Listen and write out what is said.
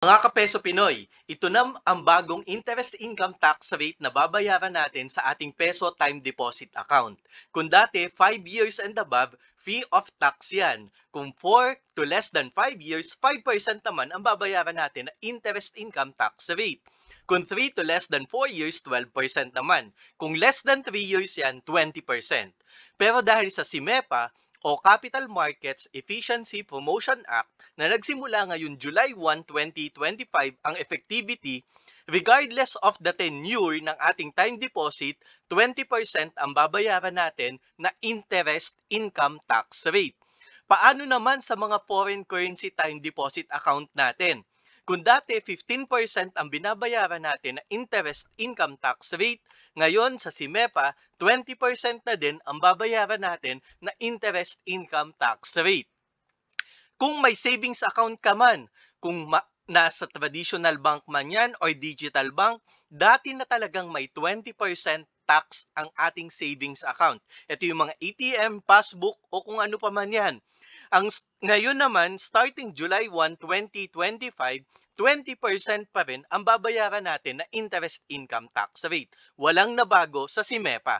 Mga kapeso Pinoy, ito na ang bagong interest income tax rate na babayaran natin sa ating peso time deposit account. Kung dati 5 years and above, fee of tax yan. Kung 4 to less than 5 years, 5% naman ang babayaran natin na interest income tax rate. Kung 3 to less than 4 years, 12% naman. Kung less than 3 years yan, 20%. Pero dahil sa SIMEPA o Capital Markets Efficiency Promotion Act na nagsimula ngayon July 1, 2025 ang effectivity, regardless of the tenure ng ating time deposit, 20% ang babayaran natin na interest income tax rate. Paano naman sa mga foreign currency time deposit account natin? Kung dati 15% ang binabayaran natin na interest income tax rate, ngayon sa SIMEPA, 20% na din ang babayaran natin na interest income tax rate. Kung may savings account ka man, kung nasa traditional bank man yan or digital bank, dati na talagang may 20% tax ang ating savings account. Ito yung mga ATM, passbook o kung ano pa man yan. Ngayon naman, starting July 1, 2025, 20% pa rin ang babayaran natin na interest income tax rate. Walang nabago sa SIMEPA.